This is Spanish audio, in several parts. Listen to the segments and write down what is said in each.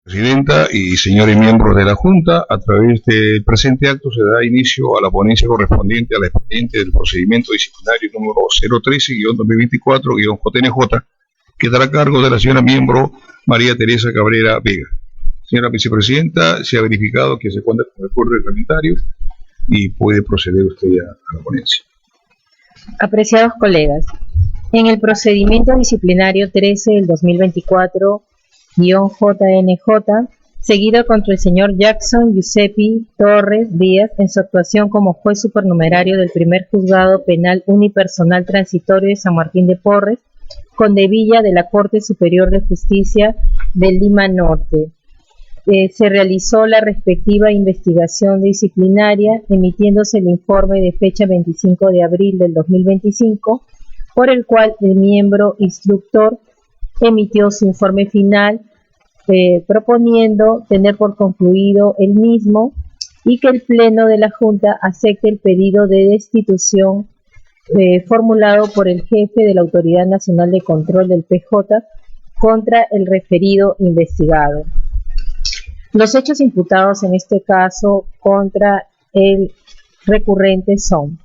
Presidenta y señores miembros de la Junta, a través del presente acto se da inicio a la ponencia correspondiente al expediente del procedimiento disciplinario número 013-2024-JNJ, que dará cargo de la señora miembro María Teresa Cabrera Vega. Señora Vicepresidenta, se ha verificado que se cuenta con el acuerdo reglamentario y puede proceder usted a la ponencia. Apreciados colegas, en el procedimiento disciplinario 13 del 2024-JNJ, seguido contra el señor Jackson Giuseppe Torres Díaz en su actuación como juez supernumerario del primer juzgado penal unipersonal transitorio de San Martín de Porres, Condevilla de la Corte Superior de Justicia de Lima Norte. Se realizó la respectiva investigación disciplinaria, emitiéndose el informe de fecha 25 de abril del 2025, por el cual el miembro instructor emitió su informe final, proponiendo tener por concluido el mismo y que el Pleno de la Junta acepte el pedido de destitución formulado por el jefe de la Autoridad Nacional de Control del PJ contra el referido investigado. Los hechos imputados en este caso contra el recurrente son: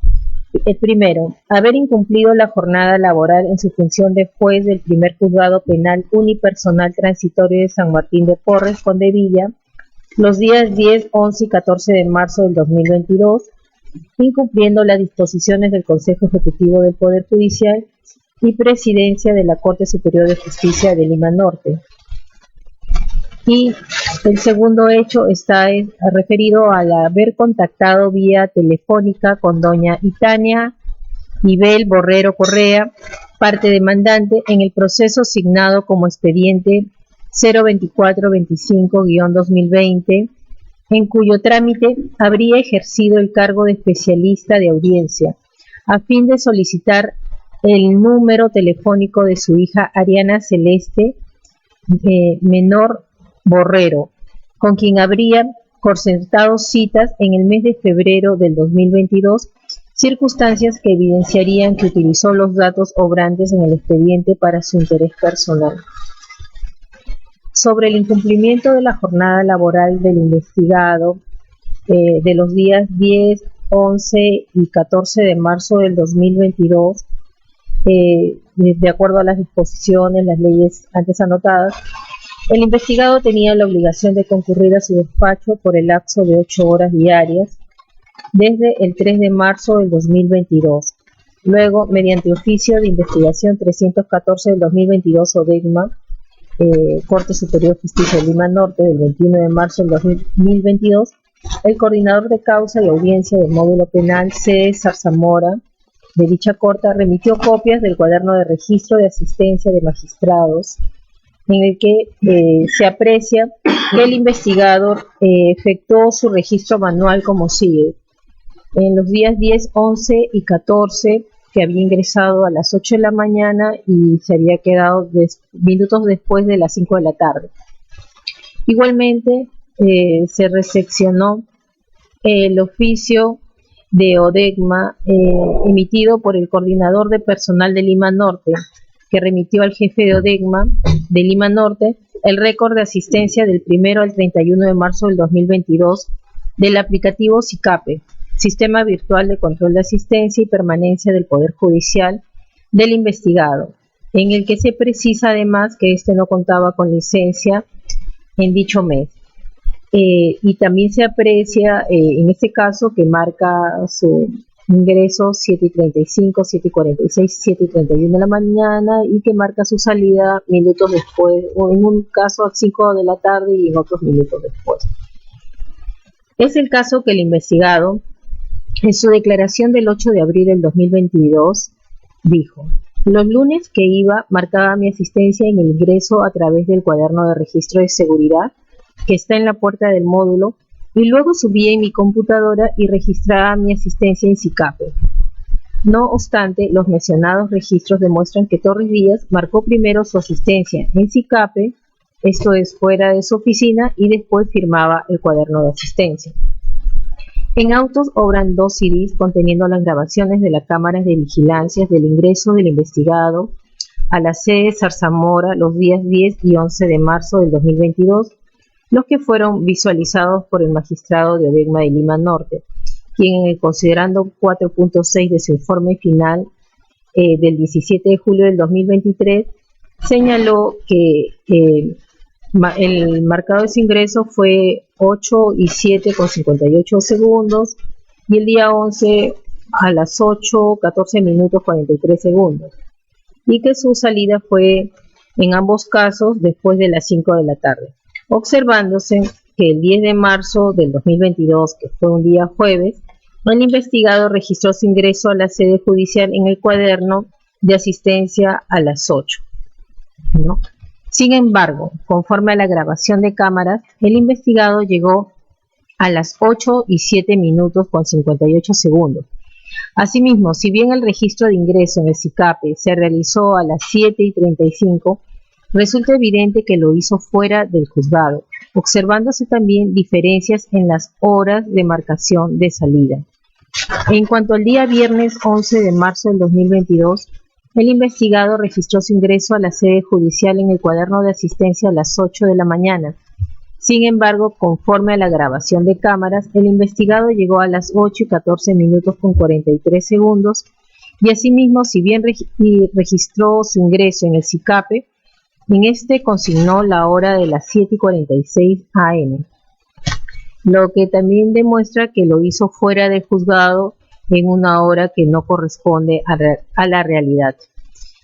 el primero, haber incumplido la jornada laboral en su función de juez del primer juzgado penal unipersonal transitorio de San Martín de Porres, Condevilla, los días 10, 11 y 14 de marzo del 2022, incumpliendo las disposiciones del Consejo Ejecutivo del Poder Judicial y Presidencia de la Corte Superior de Justicia de Lima Norte. Y el segundo hecho está referido al haber contactado vía telefónica con doña Itania Ibel Borrero Correa, parte demandante, en el proceso signado como expediente 02425-2020, en cuyo trámite habría ejercido el cargo de especialista de audiencia, a fin de solicitar el número telefónico de su hija Ariana Celeste Menor Borrero, con quien habría concertado citas en el mes de febrero del 2022, circunstancias que evidenciarían que utilizó los datos obrantes en el expediente para su interés personal. Sobre el incumplimiento de la jornada laboral del investigado de los días 10, 11 y 14 de marzo del 2022, de acuerdo a las disposiciones, las leyes antes anotadas, el investigado tenía la obligación de concurrir a su despacho por el lapso de 8 horas diarias desde el 3 de marzo del 2022. Luego, mediante oficio de investigación 314 del 2022 ODEGMA, Corte Superior de Justicia de Lima Norte, del 21 de marzo del 2022, el coordinador de causa y audiencia del módulo penal César Zamora de dicha corte remitió copias del cuaderno de registro de asistencia de magistrados, en el que se aprecia que el investigador efectuó su registro manual como sigue. En los días 10, 11 y 14, que había ingresado a las 8 de la mañana y se había quedado minutos después de las 5 de la tarde. Igualmente, se recepcionó el oficio de ODEGMA emitido por el coordinador de personal de Lima Norte, que remitió al jefe de ODEGMA de Lima Norte el récord de asistencia del 1 al 31 de marzo del 2022 del aplicativo SICAPE, Sistema Virtual de Control de Asistencia y Permanencia del Poder Judicial del investigado, en el que se precisa además que éste no contaba con licencia en dicho mes. Y también se aprecia en este caso que marca su ingreso 7:35, 7:46, 7:31 de la mañana y que marca su salida minutos después, o en un caso a 5 de la tarde y en otros minutos después. Es el caso que el investigado, en su declaración del 8 de abril del 2022, dijo: los lunes que iba marcaba mi asistencia en el ingreso a través del cuaderno de registro de seguridad que está en la puerta del módulo, y luego subía en mi computadora y registraba mi asistencia en SICAPE. No obstante, los mencionados registros demuestran que Torres Díaz marcó primero su asistencia en SICAPE, esto es fuera de su oficina, y después firmaba el cuaderno de asistencia. En autos obran 2 CDs conteniendo las grabaciones de las cámaras de vigilancia del ingreso del investigado a la sede Zarzamora los días 10 y 11 de marzo del 2022, los que fueron visualizados por el magistrado de Odegma de Lima Norte, quien, considerando 4.6 de su informe final del 17 de julio del 2023, señaló que el marcado de ese ingreso fue 8 y 7 con 58 segundos y el día 11 a las 8, 14 minutos 43 segundos, y que su salida fue en ambos casos después de las 5 de la tarde, observándose que el 10 de marzo del 2022, que fue un día jueves, el investigado registró su ingreso a la sede judicial en el cuaderno de asistencia a las 8, ¿no? Sin embargo, conforme a la grabación de cámaras, el investigado llegó a las 8 y 7 minutos con 58 segundos. Asimismo, si bien el registro de ingreso en el SICAPE se realizó a las 7 y 35, resulta evidente que lo hizo fuera del juzgado, observándose también diferencias en las horas de marcación de salida. En cuanto al día viernes 11 de marzo del 2022, el investigado registró su ingreso a la sede judicial en el cuaderno de asistencia a las 8 de la mañana. Sin embargo, conforme a la grabación de cámaras, el investigado llegó a las 8 y 14 minutos con 43 segundos y asimismo, si bien registró su ingreso en el SICAPE, en este consignó la hora de las 7 y 46 am, lo que también demuestra que lo hizo fuera del juzgado en una hora que no corresponde a la realidad.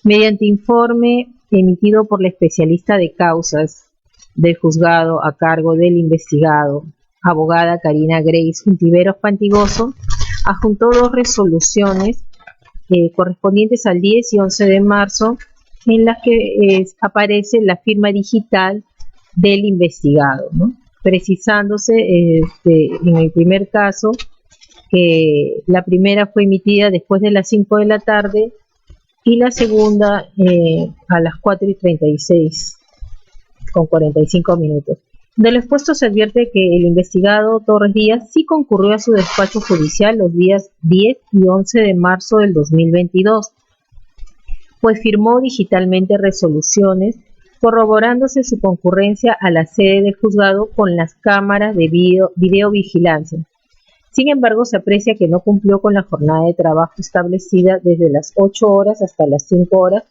Mediante informe emitido por la especialista de causas del juzgado a cargo del investigado, abogada Karina Grace Untiveros Pantigoso, adjuntó 2 resoluciones correspondientes al 10 y 11 de marzo, en las que aparece la firma digital del investigado, ¿no? Precisándose en el primer caso que la primera fue emitida después de las 5 de la tarde y la segunda a las 4 y 36 con 45 minutos. De lo expuesto se advierte que el investigado Torres Díaz sí concurrió a su despacho judicial los días 10 y 11 de marzo del 2022, pues firmó digitalmente resoluciones corroborándose su concurrencia a la sede del juzgado con las cámaras de videovigilancia. Sin embargo, se aprecia que no cumplió con la jornada de trabajo establecida desde las 8 horas hasta las 5 horas,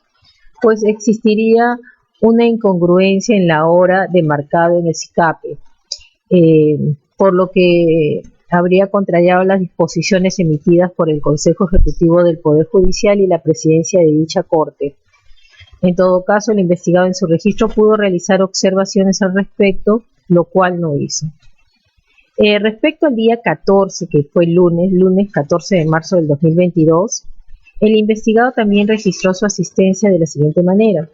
pues existiría una incongruencia en la hora de marcado en el SICAPE, por lo que habría contrariado las disposiciones emitidas por el Consejo Ejecutivo del Poder Judicial y la presidencia de dicha Corte. En todo caso, el investigado en su registro pudo realizar observaciones al respecto, lo cual no hizo. Respecto al día 14, que fue lunes 14 de marzo del 2022, el investigado también registró su asistencia de la siguiente manera.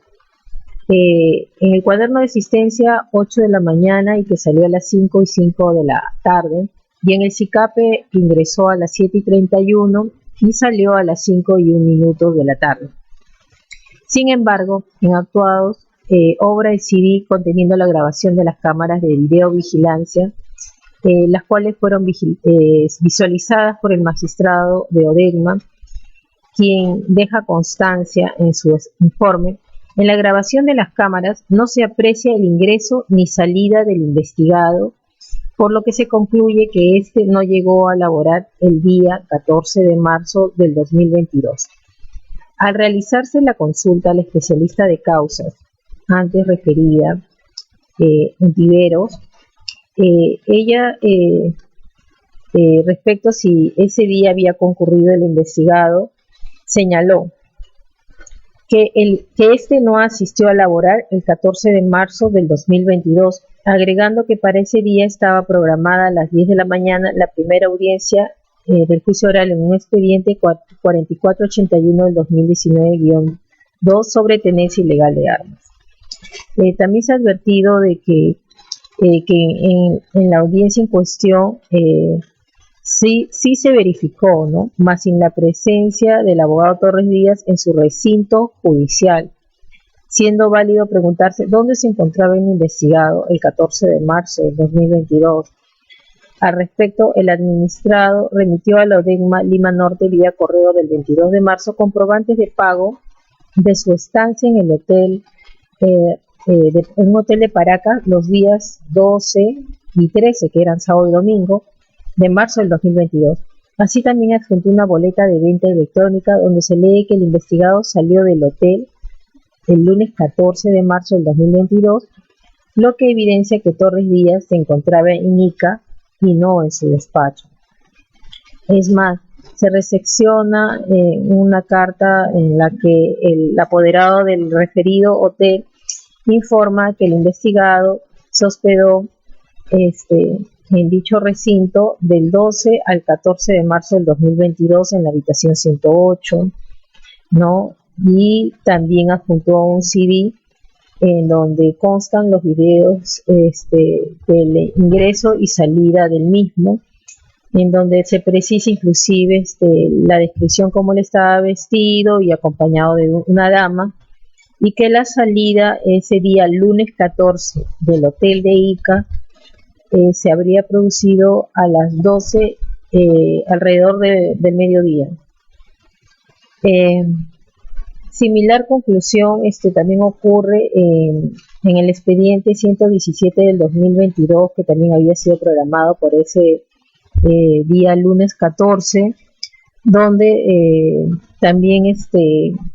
En el cuaderno de asistencia 8 de la mañana y que salió a las 5 y 5 de la tarde, y en el SICAPE ingresó a las 7 y 31 y salió a las 5 y 1 minutos de la tarde. Sin embargo, en actuados, obra el CD conteniendo la grabación de las cámaras de videovigilancia, las cuales fueron visualizadas por el magistrado de Odegma, quien deja constancia en su informe. En la grabación de las cámaras no se aprecia el ingreso ni salida del investigado, por lo que se concluye que éste no llegó a laborar el día 14 de marzo del 2022. Al realizarse la consulta al especialista de causas antes referida, Untiveros, ella, respecto a si ese día había concurrido el investigado, señaló que este no asistió a laborar el 14 de marzo del 2022, agregando que para ese día estaba programada a las 10 de la mañana la primera audiencia del juicio oral en un expediente 4481 del 2019-2 sobre tenencia ilegal de armas. También se ha advertido de que en la audiencia en cuestión sí se verificó, ¿no? Más sin la presencia del abogado Torres Díaz en su recinto judicial, siendo válido preguntarse dónde se encontraba el investigado el 14 de marzo del 2022. Al respecto, el administrado remitió a la Odegma Lima Norte vía correo del 22 de marzo comprobantes de pago de su estancia en el hotel en un hotel de Paracas los días 12 y 13, que eran sábado y domingo, de marzo del 2022. Así también adjuntó una boleta de venta electrónica donde se lee que el investigado salió del hotel el lunes 14 de marzo del 2022, lo que evidencia que Torres Díaz se encontraba en Ica y no en su despacho. Es más, se recepciona una carta en la que el apoderado del referido hotel informa que el investigado se hospedó en dicho recinto del 12 al 14 de marzo del 2022 en la habitación 108, ¿no? Y también adjuntó un CD en donde constan los videos del ingreso y salida del mismo, en donde se precisa inclusive la descripción cómo él estaba vestido y acompañado de una dama, y que la salida ese día, lunes 14, del hotel de Ica, se habría producido a las 12, alrededor del mediodía. Similar conclusión también ocurre en el expediente 117 del 2022, que también había sido programado por ese día lunes 14, donde también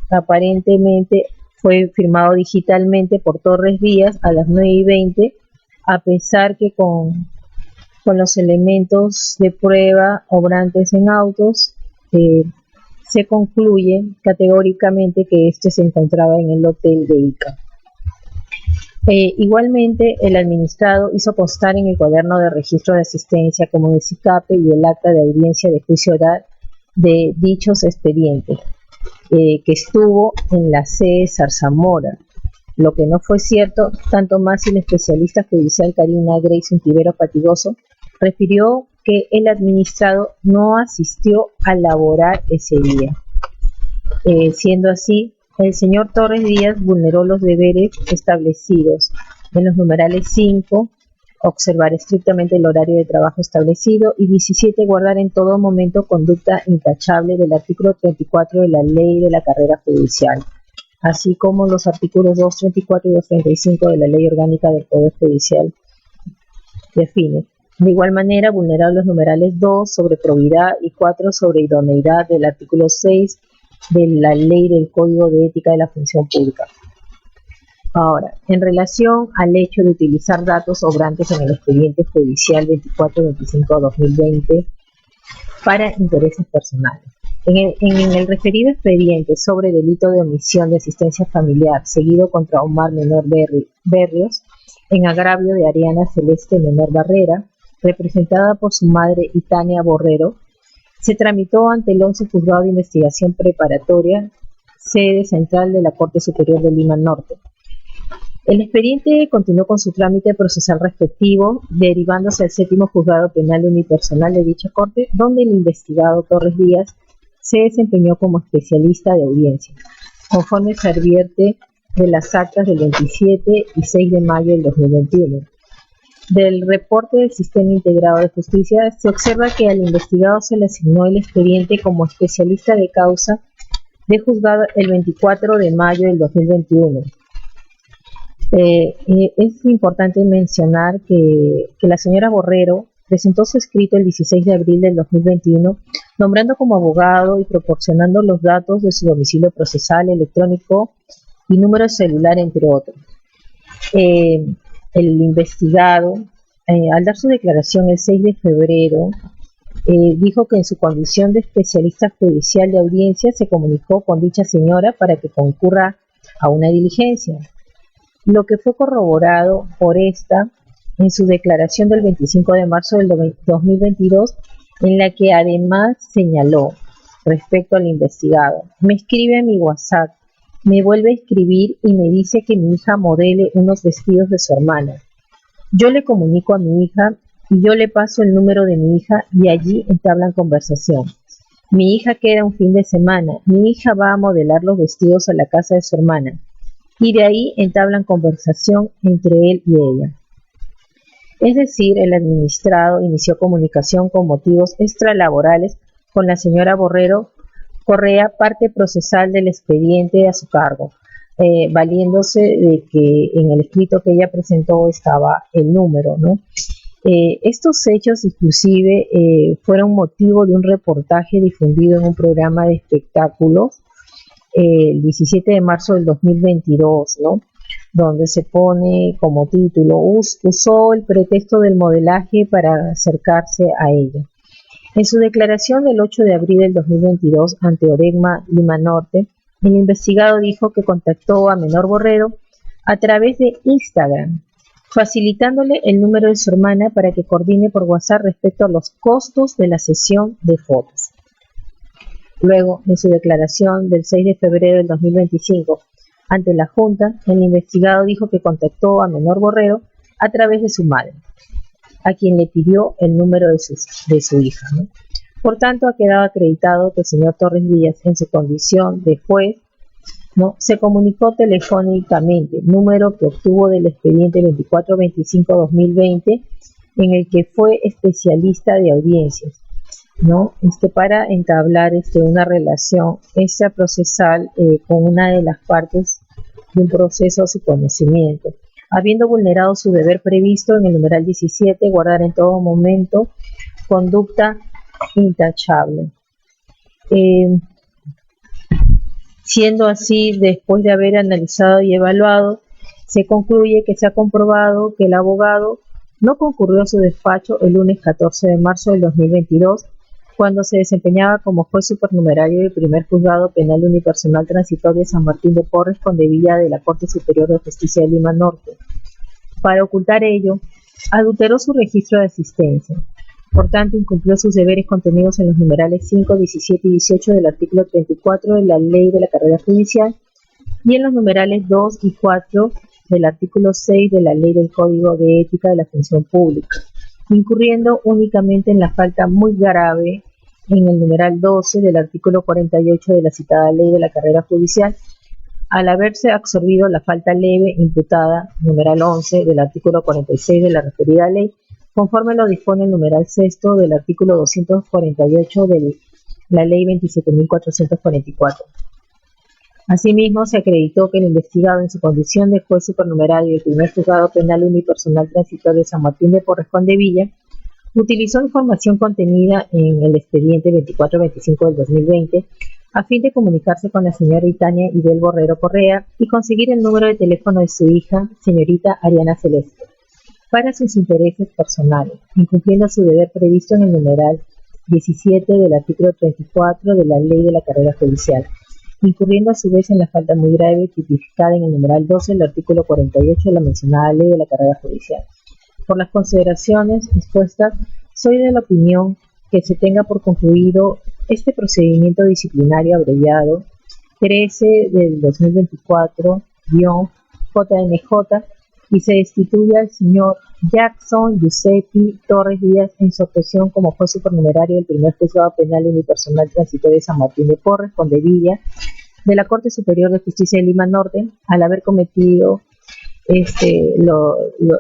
aparentemente fue firmado digitalmente por Torres Díaz a las 9:20, a pesar que con los elementos de prueba obrantes en autos, se concluye categóricamente que se encontraba en el hotel de Ica. Igualmente, el administrado hizo constar en el cuaderno de registro de asistencia como el SICAPE y el acta de audiencia de juicio oral de dichos expedientes, que estuvo en la sede Zarzamora, lo que no fue cierto, tanto más si la especialista judicial Karina Grace Untivero Patigoso refirió que el administrado no asistió a laborar ese día. Siendo así, el señor Torres Díaz vulneró los deberes establecidos en los numerales 5, observar estrictamente el horario de trabajo establecido, y 17, guardar en todo momento conducta intachable del artículo 34 de la Ley de la Carrera Judicial, así como los artículos 234 y 235 de la Ley Orgánica del Poder Judicial define. De igual manera, vulnerar los numerales 2 sobre probidad y 4 sobre idoneidad del artículo 6 de la Ley del Código de Ética de la Función Pública. Ahora, en relación al hecho de utilizar datos sobrantes en el expediente judicial 2425-2020 para intereses personales. En el referido expediente sobre delito de omisión de asistencia familiar seguido contra Omar Menor Berrios, en agravio de Ariana Celeste Menor Barrera, representada por su madre Itania Borrero, se tramitó ante el 11 Juzgado de Investigación Preparatoria, sede central de la Corte Superior de Lima Norte. El expediente continuó con su trámite procesal respectivo, derivándose al 7º Juzgado Penal Unipersonal de dicha Corte, donde el investigado Torres Díaz se desempeñó como especialista de audiencia, conforme se advierte de las actas del 27 y 6 de mayo del 2021. Del reporte del Sistema Integrado de Justicia se observa que al investigado se le asignó el expediente como especialista de causa de juzgado el 24 de mayo del 2021. Es importante mencionar que la señora Borrero presentó su escrito el 16 de abril del 2021, nombrando como abogado y proporcionando los datos de su domicilio procesal, electrónico y número de celular, entre otros. El investigado, al dar su declaración el 6 de febrero, dijo que en su condición de especialista judicial de audiencia se comunicó con dicha señora para que concurra a una diligencia, lo que fue corroborado por esta en su declaración del 25 de marzo del 2022, en la que además señaló respecto al investigado: me escribe a mi WhatsApp, me vuelve a escribir y me dice que mi hija modele unos vestidos de su hermana. Yo le comunico a mi hija y yo le paso el número de mi hija y allí entablan conversación. Mi hija queda un fin de semana, mi hija va a modelar los vestidos a la casa de su hermana y de ahí entablan conversación entre él y ella. Es decir, el administrado inició comunicación con motivos extralaborales con la señora Borrero Correa, parte procesal del expediente a su cargo, valiéndose de que en el escrito que ella presentó estaba el número, ¿no? Estos hechos inclusive fueron motivo de un reportaje difundido en un programa de espectáculos el 17 de marzo del 2022, ¿no? Donde se pone como título: usó el pretexto del modelaje para acercarse a ella. En su declaración del 8 de abril del 2022 ante Oregma Lima Norte, el investigado dijo que contactó a Menor Borrero a través de Instagram, facilitándole el número de su hermana para que coordine por WhatsApp respecto a los costos de la sesión de fotos. Luego, en su declaración del 6 de febrero del 2025 ante la Junta, el investigado dijo que contactó a Menor Borrero a través de su madre, a quien le pidió el número de su hija, ¿no? Por tanto, ha quedado acreditado que el señor Torres Díaz, en su condición de juez, ¿no?, se comunicó telefónicamente, número que obtuvo del expediente 2425-2020, en el que fue especialista de audiencias, ¿no?, para entablar una relación extraprocesal con una de las partes de un proceso a su conocimiento, habiendo vulnerado su deber previsto en el numeral 17, guardar en todo momento conducta intachable. Siendo así, después de haber analizado y evaluado, se concluye que se ha comprobado que el abogado no concurrió a su despacho el lunes 14 de marzo del 2022, cuando se desempeñaba como juez supernumerario del primer juzgado penal unipersonal transitorio de San Martín de Porres, Condevilla de la Corte Superior de Justicia de Lima Norte. Para ocultar ello, adulteró su registro de asistencia. Por tanto, incumplió sus deberes contenidos en los numerales 5, 17 y 18 del artículo 34 de la Ley de la Carrera Judicial y en los numerales 2 y 4 del artículo 6 de la Ley del Código de Ética de la Función Pública, incurriendo únicamente en la falta muy grave en el numeral 12 del artículo 48 de la citada Ley de la Carrera Judicial, al haberse absorbido la falta leve imputada, numeral 11 del artículo 46 de la referida ley, conforme lo dispone el numeral 6 del artículo 248 de la Ley 27.444. Asimismo, se acreditó que el investigado, en su condición de juez supernumerario del primer juzgado penal unipersonal transitorio de San Martín de Porres, Condevilla, utilizó información contenida en el expediente 2425 del 2020 a fin de comunicarse con la señora Itania Ibel Borrero Correa y conseguir el número de teléfono de su hija, señorita Ariana Celeste, para sus intereses personales, incumpliendo su deber previsto en el numeral 17 del artículo 34 de la Ley de la Carrera Judicial, incurriendo a su vez en la falta muy grave tipificada en el numeral 12 del artículo 48 de la mencionada Ley de la Carrera Judicial. Por las consideraciones expuestas, soy de la opinión que se tenga por concluido este procedimiento disciplinario abreviado 13 del 2024-JNJ y se destituye al señor Jackson Giuseppe Torres Díaz en su actuación como juez supernumerario del primer juzgado penal unipersonal transitorio de San Martín de Porres, Condevilla, de la Corte Superior de Justicia de Lima Norte, al haber cometido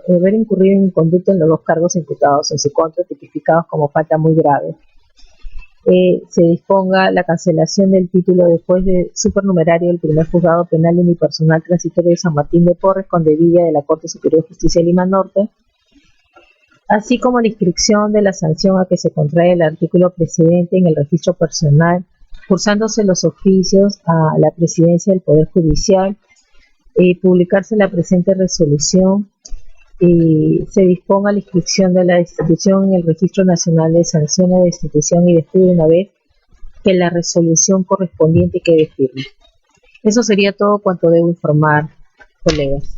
haber incurrido en conducta en los dos cargos imputados en su contra, tipificados como falta muy grave. Se disponga la cancelación del título de juez de supernumerario del primer juzgado penal unipersonal transitorio de San Martín de Porres, Condevilla de la Corte Superior de Justicia de Lima Norte, así como la inscripción de la sanción a que se contrae el artículo precedente en el registro personal, cursándose los oficios a la presidencia del Poder Judicial, publicarse la presente resolución y se disponga la inscripción de la destitución en el Registro Nacional de Sanciones de Destitución y Despido una vez que la resolución correspondiente quede firme. Eso sería todo cuanto debo informar, colegas.